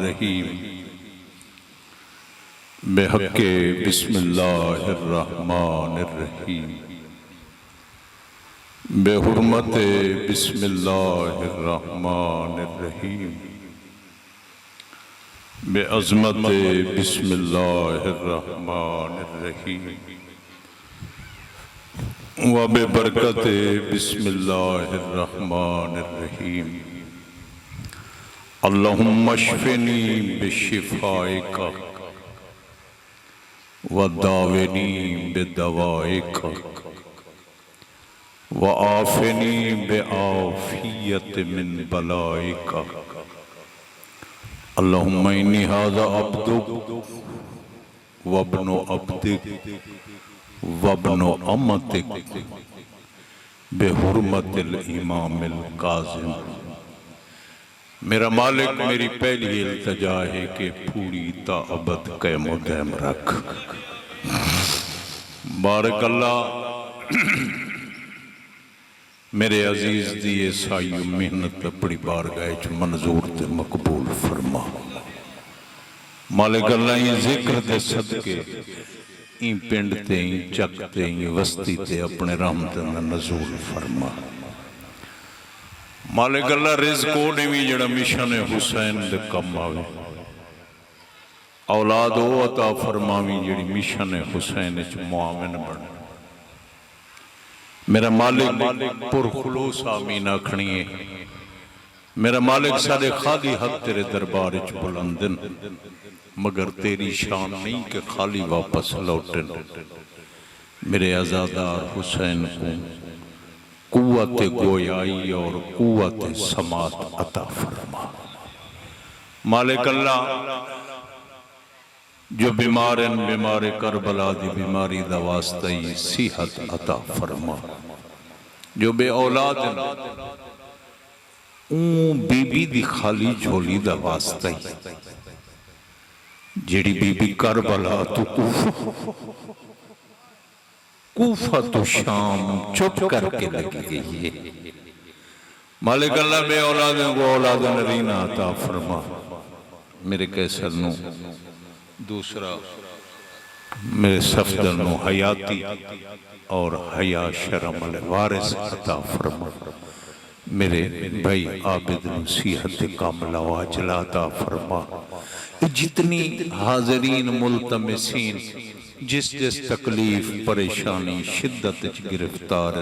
रहीम बेहक़े बिस्मिल्लाहिर्रहमानिर्रहीम बेहुर्मते बिस्मिल्लाहिर्रहमानिर्रहीम बेअज़मते बिस्मिल्लाहिर्रहमानिर्रहीम व बेबरकते बिस्मिल्लाहिर्रहमानिर्रहीम अल्लाहुम्मा शफ़िनी बिशिफ़ाइका व दाविनी बिदवाइका व आफ़िनी बिआफ़ियत मिन बलाइका अल्लाहुम्मा इन्नी हाज़ा अब्दुक वब्नु अब्दिक वब्नु अम्मतिक बेहुर्मतिल इमामिल काज़िम। मेरा मालिक मेरी पहली इल्तिजा है कि पूरी ताअबद क़याम दायम रख। बारक अल्लाह मेरे अजीज दी साई मेहनत अपनी बारगाह च मंजूर ते मकबूल फरमा। मालिक अल्लाह ये जिक्र दे सदके ई पिंड ते ई चक ते ई वस्ती ते अपने रहमत दा नज़ूल फरमा। मालिक अल्लाह रिज़्क़ ने भी जड़ा मिशन हुसैन दे कम आवे, औलाद ओ अता फरमावी जड़ी मिशन हुसैन च मुआविन बने। मेरा मालिक पुरखुलूस आमीन आखनी है। मेरा मालिक सारे खाली हक तेरे दरबार च बुलंदन, मगर तेरी शान नहीं कि खाली वापस लौटन। मेरे आज़ादार हुसैन को कुव्वत गोयाई और कुव्वत समात अता फरमा। मालिक अल्लाह जो बीमार हैं बीमार करबला दी बीमारी दा वास्ता ही सेहत अता फरमा। जो बे औलाद बीबी दी खाली झोली दा वास्ता ही जेड़ी बीबी करबला तो कूफा तो शाम चुप करके लगी गई है। मालिक अल्लाह बे औलादों को औलाद नरीना अता फरमा। मेरे कैसर नु दूसरा मेरे सफदर नु हयाती और हया शर्म वारिस अता फरमा। मेरे भाई आबिद नु सेहत कामला वाजला अता फरमा। जितनी हाजरीन मुल्तमिसीन जिस जिस तकलीफ परेशानी शिद्दत गिरफ्तार,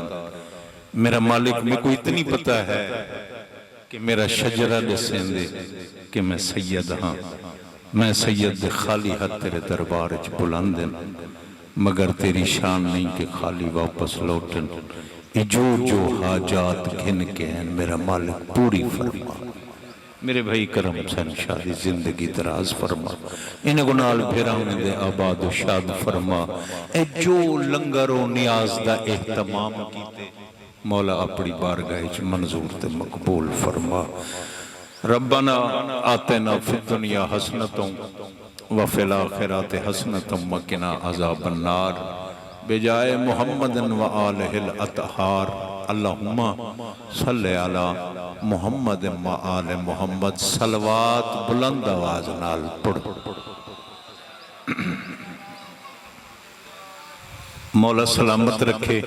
मेरा मालिक मेरे को इतनी पता है कि मेरा शजरा दसेंदे कि मैं सैयद हाँ। मैं सैयद खाली हाथ तेरे दरबार च बुलंद, मगर तेरी शान नहीं कि खाली वापस लौटन। जो जो हाजात घिन के हैं मेरा मालिक पूरी फरमा। मेरे भाई करम सन शादी जिंदगी दराज फरमा। इन गुनाल फिराने दे आबाद शाद फरमा। ए जो लंगर नियाज दा एहतमाम कीते मौला अपनी बारगाह च मंजूर ते मकबूल फरमा। रब्बना आतिना फिद दुनिया हसनतों व फिल आखिरति हसनतों व किना अज़ाबन नार बेजाए मुहम्मदन व आलिहिल अतहार। अल्लाहुम्मा सल्ले अला मुहम्मद व आले मुहम्मद। सलवात बुलंद आवाज नाल पढ़। मौला सलामत रखे।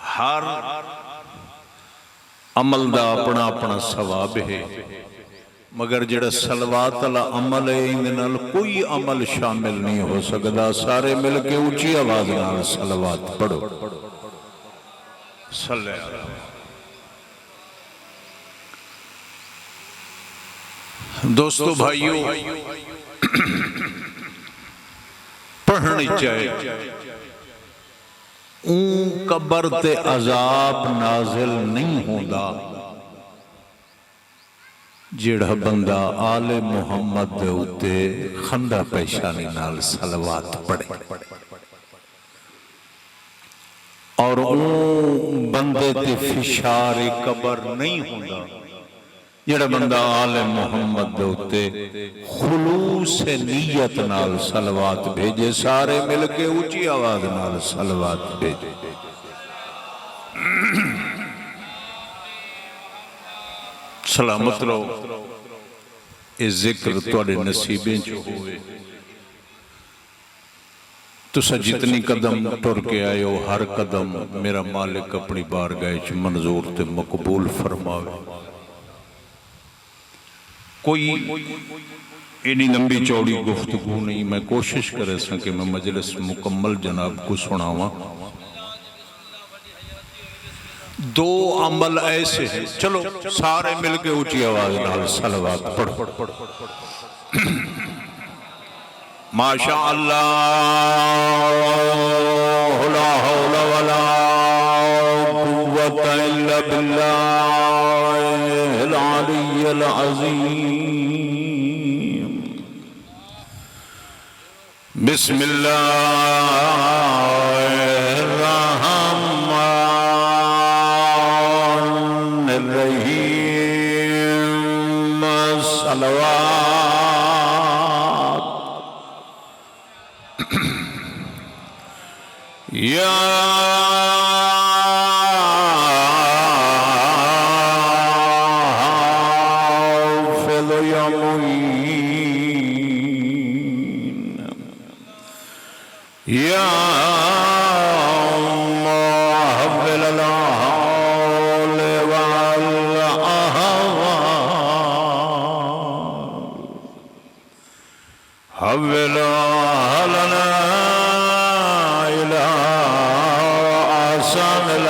हर अमल दा अपना अपना सवाब है, मगर जेड़ा सलवात वाला अमल है इन नाल कोई अमल शामिल नहीं हो सकता। सारे मिल के ऊंची आवाज नाल सलवात पढ़ो। सल्ले अला। दोस्तों भाइयों, पढ़नी चाहिए। कबर ते अजाब नाजिल नहीं होता जेड़ा बंदा आले मुहम्मद दे उत्ते खंदा पेशानी नाल सलवात पढ़े, और बंदे ते फिशार कबर नहीं होता जेड़ा बंदा आले मुहम्मद दे उत्ते खुलूस नीयत नाल सलवात भेजे। सारे मिल के ऊंची आवाज नाल सलवात भेजे। सलामत रहो। ये जिक्र तुहाडे नसीबे च होवे। तुसा जितनी कदम टुर के आए हो, हर कदम मेरा मालिक अपनी बारगाह च मंजूर ते मकबूल फरमावे। कोई एडी लंबी चौड़ी गुफ्तगू नहीं, मैं कोशिश करे सा कि मैं मजलिस मुकम्मल जनाब को सुनावा। दो अमल ऐसे हैं, चलो सारे मिलके ऊंची आवाज नाल सलवात पढ़ो। माशा अल्लाह ला हौला वला कुव्वता इल्ला बिल्लाहिल अलिय्यिल अज़ीम। बिस्मिल्लाहिर्रहमानिर्रहीम। सलवात या हाफिज़ या मुईन या मुहव्विल अल हौल वल अहवाल हव्विल लना इला आसानिल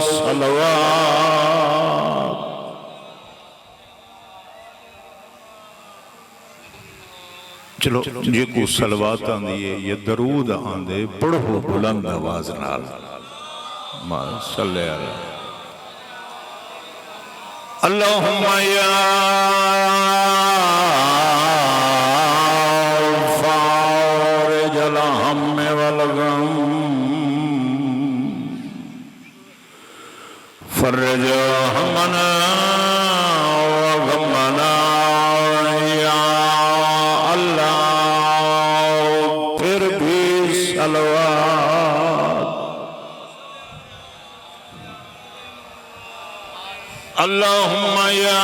सलवात। चलो जे को सलवात आंदी है या दरूद आंदे पढ़ो बुलंद आवाज नाल। अल्लाहुम्मा या फारिजल हम्म वल गम फर्रज हमना व गमना या अल्लाह। फिर भी सलवात। अल्लाहुम्मा या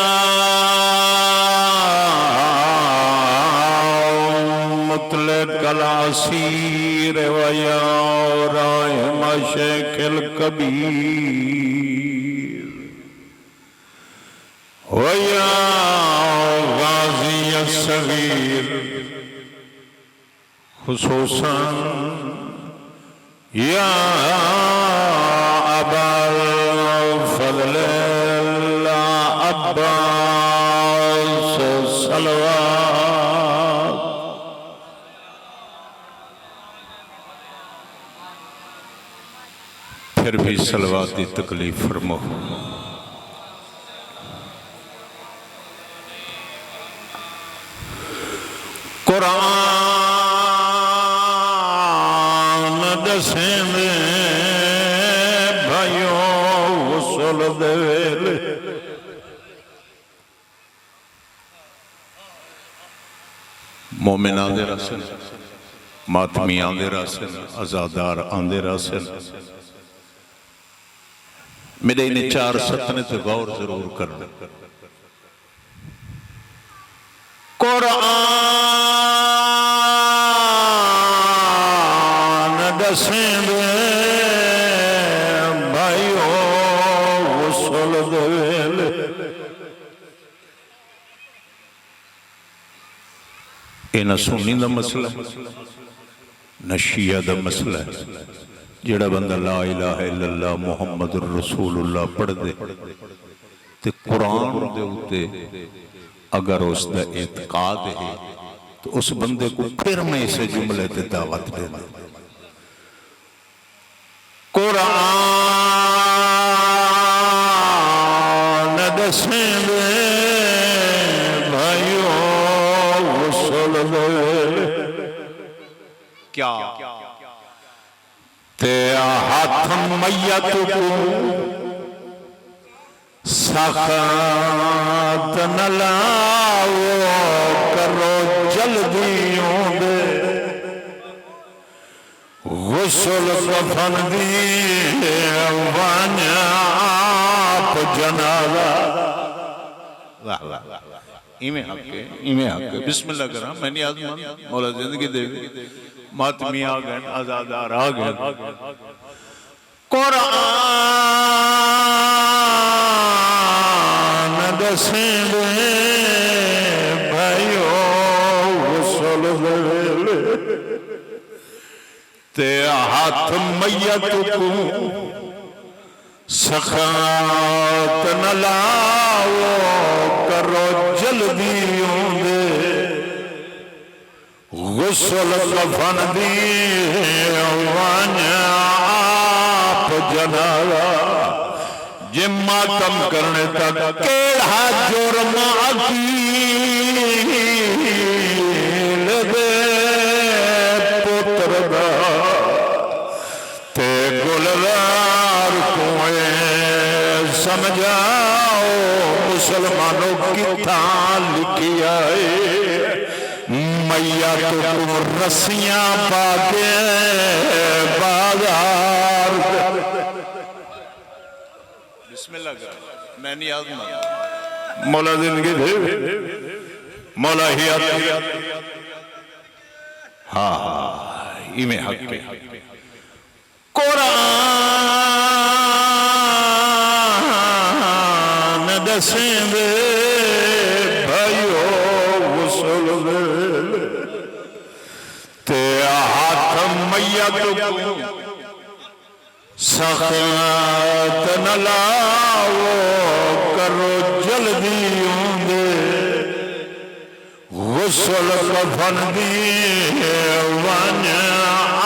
मुतलक़ल असीर व या राहिम शेखिल कबीर व या गाज़ी सगीर खुसूसन या अबल फज़ल अब्बास सलवात। फिर भी सलवात की तकलीफ फरमाओ। कुरान दसेंदे भाइयों गुस्ल दे वेले मोमिन आंदे रसन, मातमी आंदे रसन, आजादार आंदे रसन। मेरे इन्हें चार सतने से गौर जरूर करना। कुरान दसेंदे भाइयों गुस्ल दे वेले न सुन्नी दा मसला न शिया दा मसला है। जेड़ा बंदा ला इलाहा इल्लल्लाह मुहम्मदुर रसूलुल्लाह पढ़ दे ते कुरान दे उत्ते अगर उसका एतकाद है तो उस बंदे को फिर मैं इस जुमले ते दावत देना। कुरान दसेंदे भाइयों गुस्ल दे क्या ते हाथ मैयत को सखात न लाओ करो जल्दियों दे गुस्ल कफन दी वान्याप जनाजा वाह वाह इवें हक है, इवें हक है। बिस्मिल्लाह करा मैं नियाज़मंद मौला जिंदगी दे, मातमी आ गए, आजादार आ गए। कुरान दसेंदे भाइयो गुसल वेले ते हाथ मैयत को सखात न लाओ करो जल्दी दे गुसल कफन दी आप जनाजा जे मातम करने तक केड़ा जुर्म अकील दे पुत्र दा ते गुलजार कुएं समझाओ मुसलमानों की थान लिखी आए मैया तो रस्सियां पाके बाजार बिस्मिल्लाह मैं नहीं याद मौला जिंदगी दे मौला ही हाँ इमें हक के कुरान दसेंदे भाइयो गुसल वेले ते हाथ मैया तो सखात न लाओ करो जल्दी दे गुसल कफन दी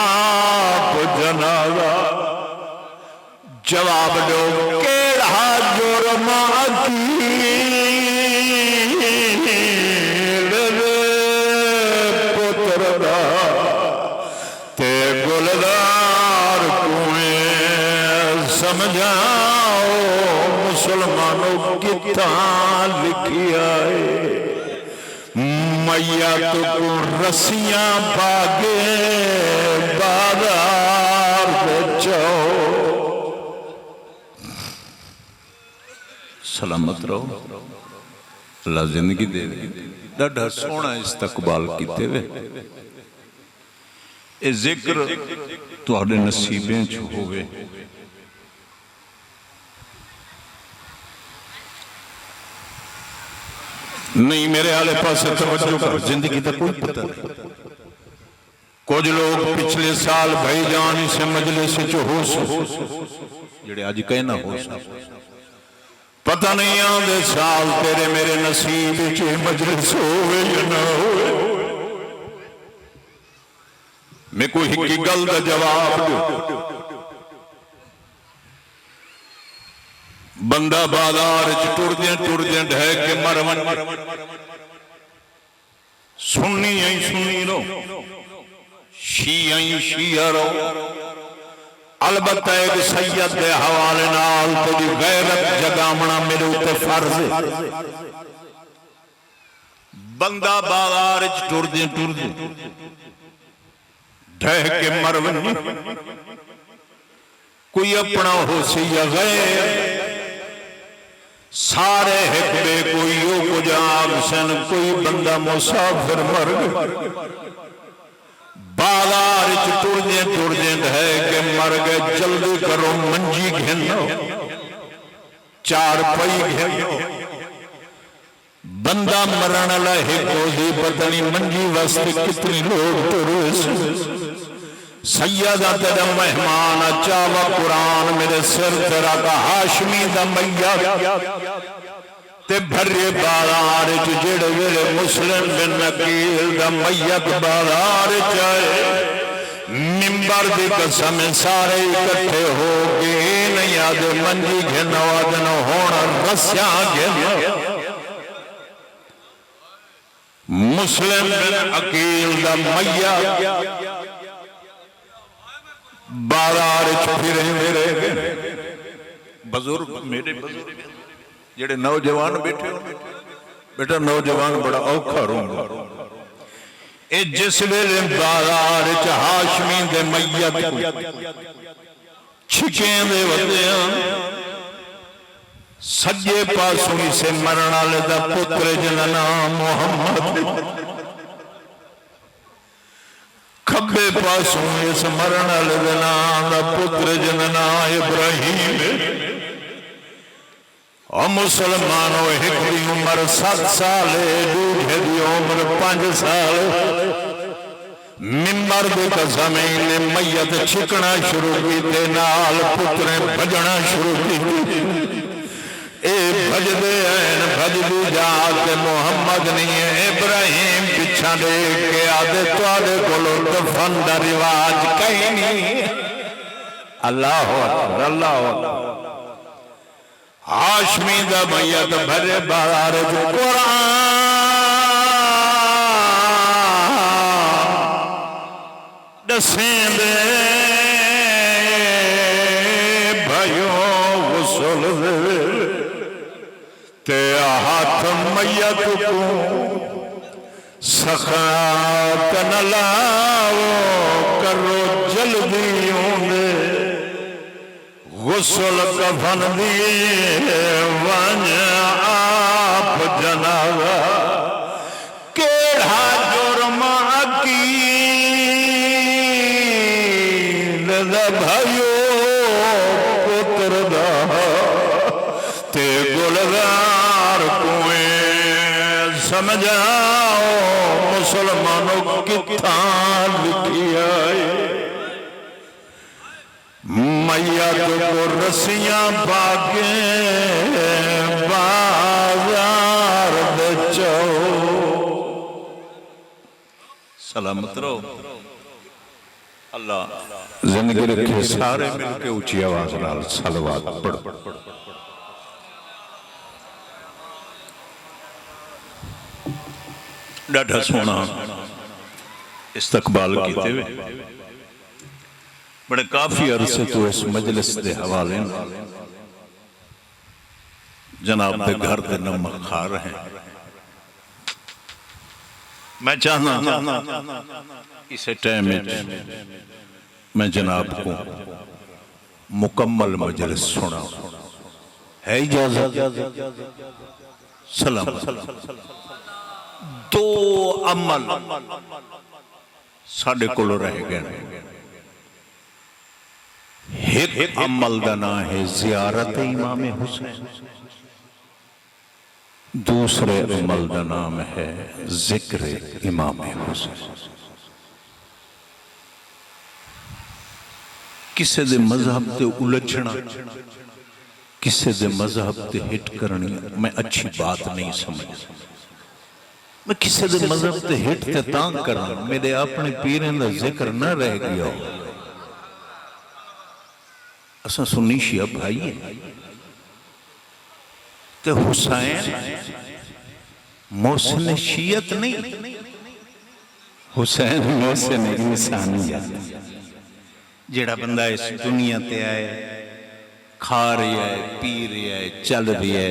आप जनाजा जवाब दो केड़ा जुर्म अकील दे पुत्र दा ते गुलजार कुएं समझाओ मुसलमानों की थान लिखी आए मैया तो रस्सियां भागे बाजार बेचो सलामत रहो अल्लाह जिंदगी दे डाढ़ा सोहना इस्तकबाल कीते वे ए जिक्र तुहाडे नसीबें च होवे नहीं मेरे आले पास तवज्जो कर जिंदगी का कोई पता नहीं। कुछ लोग पिछले साल भाईजान इसे मजलिस हो जेड़े अज कहना हो पता नहीं आंदे साल तेरे मेरे नसीब च मजलिस होवे या ना होवे। मैं कोई हिकी गल दा जवाब दो बंदा बाजार टुरदे ढह के मरवन सुन्नी आई सुन्नी रो शी आई शिया रो अलबत्ता एक सैयद दे हवाले नाल तेरी गैरत जगावना मेरे उत्ते फर्ज है। बंदा बाजार टुरदे ढह के मरवन कोई अपना हो सी या गैर सारे हिकबे कोई यो कुजाग सन कोई बंदा मुसाफिर मर गए बाजार टुरदे है के मर गए जल्दी करो मंजी घेनो चार पई घेनो बंदा मरण ला हिको ही पता नहीं मंजी वास्ते कितने लोग तुरे सैयदा तेरा मेहमान चावा कुरान मेरे सिर तेरा का हाशमी दा मैया ते भरे बाजार च जेड़े वेले मुस्लिम बिन नकील दा मैयत बाजार च आए मिंबर दी कसम सारे इकट्ठे हो गए नहीं आदे मंजी घेनो आदन होना रस्या घेनो मुस्लिम बिन अकील दा मैया बाजार फिरे मेरे बुजुर्ग मेरे जेड़े नौजवान बैठे हो बेटा नौजवान बड़ा औखा रोंदा ए जिस वेले बाजार च हाशमी दे मैयत छिकें दे वदियां सज्जे पासों इसे मरण वाले दा पुत्र जिन्दा नाम मोहम्मद, खब्बे पासों इस मरण वाले दा नाम दा पुत्र जिन्दा नाम इब्राहिम। और मुसलमानों एक दी उम्र 7 साल, दूजे दी उम्र 5 साल। मिंबर दे कसम ने मैयत छिकना शुरू की ते नाल पुत्रे भजना शुरू की। ए भजदे हैं भजदी जात मोहम्मद नहीं है इब्राहिम पिछा देख के आदे तुहाडे कोलों दफन दा रिवाज कहीं नहीं। अल्लाह अकबर अल्लाह अकबर। हाशमी दा मैयत भरे बार कुरान दसेंदे भयो गुसल दे ते हाथ मैयत को सखा कन लाओ करो जल्दी होंगे गुसल कफन दिए वन आप जनावा केड़ा जुर्मा की भयो पुत्र दा ते गुलजार कुएं समझाओ मुसलमानों किथा लिखी आए। मैयत को रस्सियां बागे बाजार बेचो। सलामत रहो। अल्लाह जिंदगी रखे सारे मिलके ऊंची आवाज नाल सलवात पढ़ो। डाढ़ा सोना इस्तकबाल कीते वे बड़े काफी अरसे तो इस मजलिस के हवाले जनाब के घर के नमक खा रहे हैं। मैं चाहना इस टाइम मैं जनाब को मुकम्मल मजलिस सुना है इजाजत। सलाम। दो अमल साडे कोल रह गए। एक अमल का नाम है जियारत इमाम हुसैन, दूसरे अमल का नाम है जिक्र इमाम हुसैन। किसी दे मजहब ते उलझना, किसी दे मजहब ते हिट करनी मैं अच्छी बात नहीं समझता। मैं किसी दे मजहब ते हिट ते तां करा मेरे अपने पीरें दा जिक्र न रह गया। असा सुन्नी शिया भाई है ते हुसैन मोहसिन शियत नहीं, हुसैन मोहसिन इंसानियत। जेड़ा बंदा इस दुनिया ते आए खा रहा है पी रहा है चल रहा है,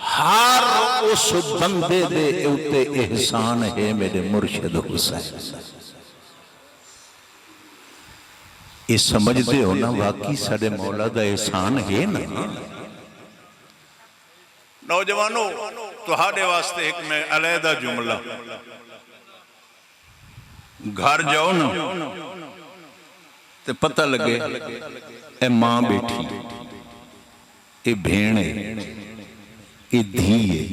हर उस बंदे दे उत्ते एहसान है मेरे मुर्शिद हुसैन। ये समझते हो ना वाकई साडे मौला दा एहसान है ना। नौजवानों तुहाडे वास्ते एक मैं अलहदा जुमला, घर जाओ ना ते पता लगे ए मां बैठी, ए भेण है, ये धी है,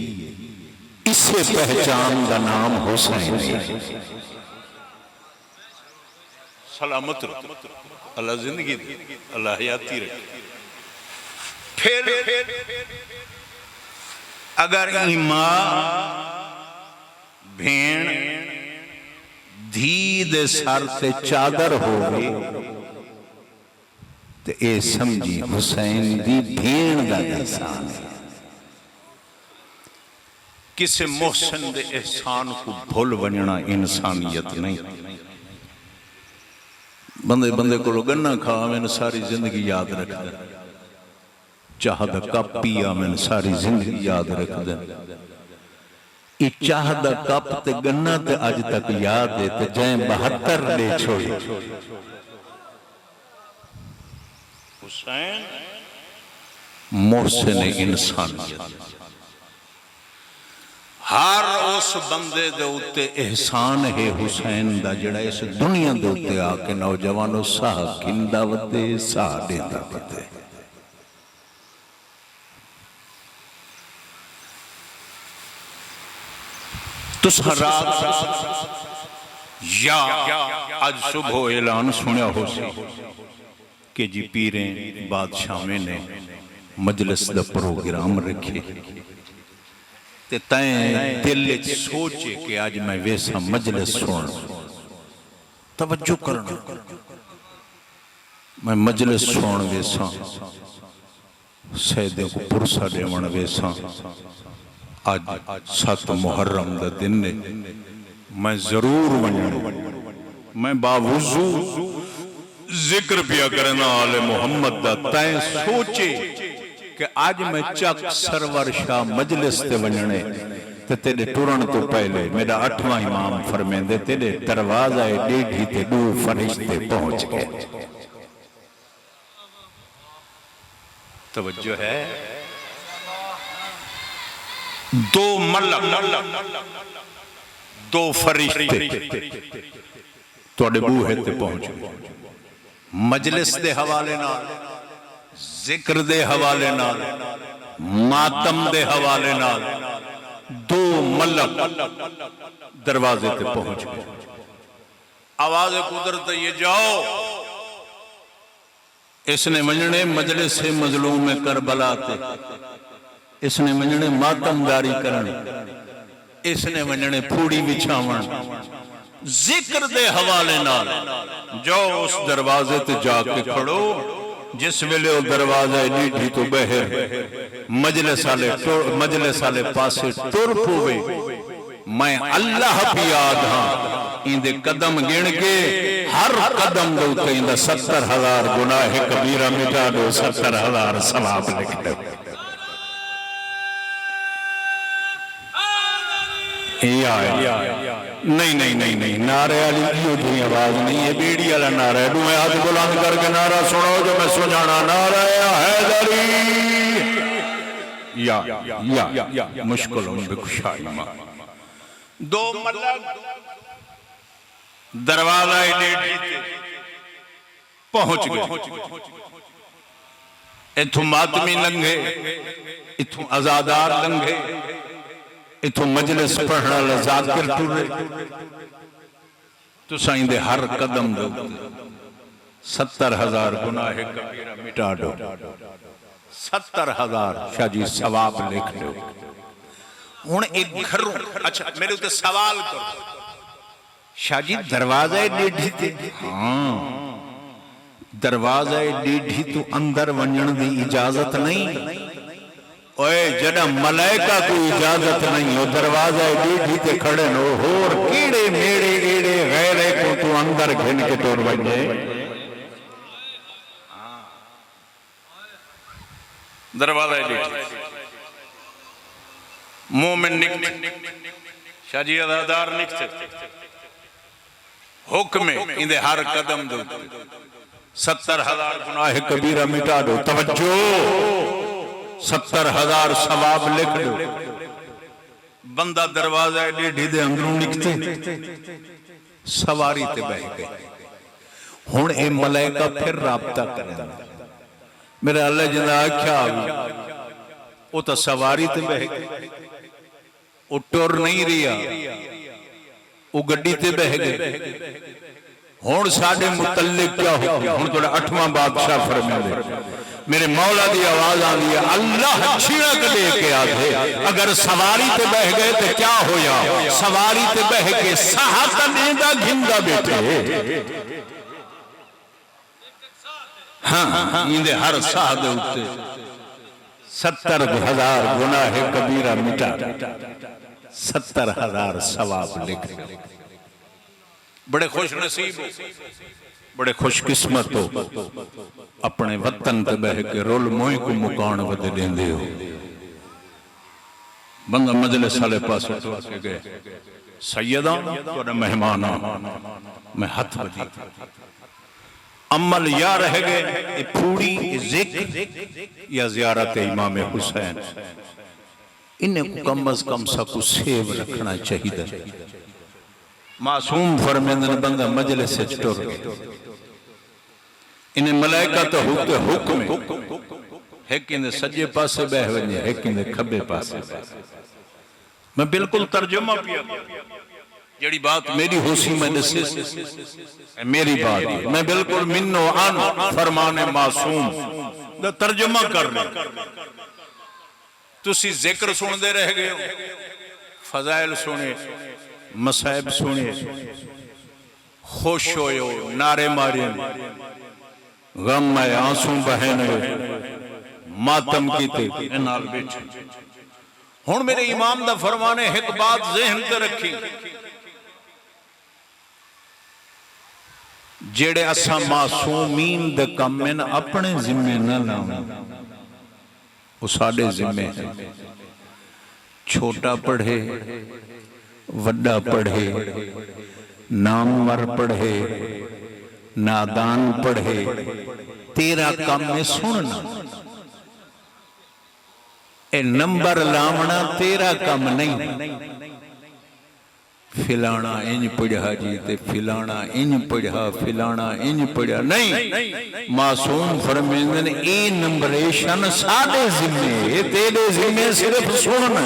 इसे पहचान का नाम हुसैन है। सलामत रहो, अल्लाह जिंदगी दे, अल्लाह हयाती रखे। फिर अगर मां भेण धी दे सर ते चादर होवे ते ए समझी हुसैन दी भेण दा एहसान है। किसी मोहसिन दे एहसान को भूल वंजना इंसानियत नहीं। बंदे बंदे को गन्ना खा मैंने सारी जिंदगी याद रख दे, चाह दा कप पिया मैंने सारी जिंदगी याद रख दे। ये चाह दा कप ते गन्ना ते अज तक याद है ते जै 72 ले छोड़े। हुसैन मोहसिन इंसानियत। हर उस बंदे दे उत्ते एहसान है हुसैन दा जिहड़ा इस दुनिया दे उत्ते आके नौजवानों साह खिंदा वदे साह देंदा वदे। तुसां रात या अज सुबह ऐलान सुनिया हो सी कि जी पीरें बादशाहें ने मजलिस दा प्रोग्राम रखे ते तैं दिल च सोचे कि आज मैं वैसा मजलिस सुन तवज्जो करना मैं मजलिस सुन वैसा सैदे को पुरसा देवन वैसा। आज 7 मुहर्रम दा दिन ने मैं जरूर वंजूं मैं बावजू जिक्र पिया करना आले मोहम्मद दा तैं सोचे कि आज मैं चक सरवर शाह मजलिस ते वंजने ते तेरे टुरन तो पहले मेरा 8वां इमाम फरमेंदे तेरे दरवाजा डेढ़ी ते 2 फरिश्ते पहुंच गए। तवज्जो है 2 मलक 2 फरिश्ते तुहाडे बूहे ते पहुंच गए। मजलिस दे हवाले नाल जिक्र दे हवाले नाल मातम दे हवाले नाल 2 मलक दरवाजे ते पहुंच गए। आवाज कुदरत ये जाओ इसने वंजने मजलिस से मजलूम करबला ते इसने वंजने मातमदारी करनी इसने वंजने फूड़ी बिछावन जिक्र दे हवाले नाल जो उस दरवाजे ते जाके खड़ो जिस वेले वो दरवाजा नीठी तो बहर मजलिस वाले पासे टुर पवे मैं अल्लाह भी याद हाँ इंदे कदम गिन के हर कदम दे उत्ते इंदा 70,000 गुनाह कबीरा मिटा दो 70,000 सवाब लिख दो। नहीं नहीं नहीं नहीं नारे वाली की आवाज नहीं है बीड़ी वाला नारा है। मैं हाथ बुलंद करके नारा सुनो जो मैं सुझाना नारा हैदरी या मुश्किल दो मलक दरवाजा पहुंच गए। इथों मातमी लंघे इथों आजादार लंघे इथों मजलिस पढ़ने वाला जाकिर टुरे तो साईं दे हर कदम दे 70,000 गुनाह कबीरा मिटा दो 70,000 शाह जी सवाब लिख दो। हुण एक घरों अच्छा मेरे उत्ते सवाल करो शाह जी दरवाजा डेढ़ी ते हाँ दरवाजा डेढ़ी तो अंदर वंजन दी इजाजत नहीं ओए जड़ा मलाइका को इजाजत नहीं हो दरवाजा डेढ़ी ते खड़े नो होर कीड़े मेड़े एड़े गैरे को तू अंदर घिन के तोड़ वजे दरवाजा डेढ़ी मोमिन निकते शाजी अदादार निकते हुक्म इंदे हर कदम दो 70,000 गुनाह कबीरा मिटा दो। तवज्जो 70,000 सवाब लिख दो। बंदा दरवाजा डेढ़ी दे अंदरों निकते सवारी ते बह गए। हुण ए मलाइका फिर राबता करे मेरे अल्लाह जिंदा आख्या वो तो सवारी ते बह गए वो टुर नहीं रिया वो गड्डी ते बह गए। हुण साडे मुतल्लिक क्या हो हुण थोड़ा 8वां बादशाह फरमांदे मेरे मौला दी आवाज आंदी है अल्लाह छिड़क दे के आधे अगर सवारी ते बह गए तो क्या होया सवारी ते बह के साहत नींदा घिंदा बैठे हाँ इंदे हर साह दे उत्ते 70,000 गुनाह कबीरा मिटा 70,000 सवाब लिख। बड़े खुश नसीब बड़े खुशकिस्मत हो अपने वतन ते बह के रोल मोह को मुकान वध देंदे हो। बंदा मजलिस वाले पास के गए सैयदा तुहाडा मेहमान मैं हथ बधी अमल या रह गए फूड़ी जिक्र या ज़ियारत इमाम हुसैन, इन्हें को कम अज कम साकू सेव रखना चाहिए। मासूम फरमेंदन बंदा मजलिस से टुर गए, इन्हें मलाइका तो हुक्म है कि सज्जे पासे बह वने है कि खब्बे पासे। मैं बिल्कुल तर्जुमा पिया, जड़ी बात मेरी होसी मैं दसे मेरी बात है। मैं बिल्कुल मिन्नो अन फरमाने मासूम दा तर्जुमा कर रहा। तुसी जिक्र सुनते रह गए हो, फजाइल सुने, मसाइब सुने, खुश होयो, नारे मारे, गम में आंसू बहने, मातम कीते नाल बैठे। हुण मेरे इमाम दा फरमाने एक बात ज़हन ते रखी, जेड़े असा मासूमीन दे कम में अपने जिम्मे न लाओ, वो साडे जिम्मे है। छोटा पढ़े, वड्डा पढ़े, नामवर पढ़े, नादान पढ़े, तेरा काम में सुनना, ए नंबर लावना तेरा काम नहीं। फिलाना इंज पढ़ा जी ते फिलाना इंज पढ़ा, फिलाना इंज पढ़ा नहीं। मासूम फरमेंदन ए नंबरेशन साडे जिम्मे, तेरे जिम्मे सिर्फ सुनना।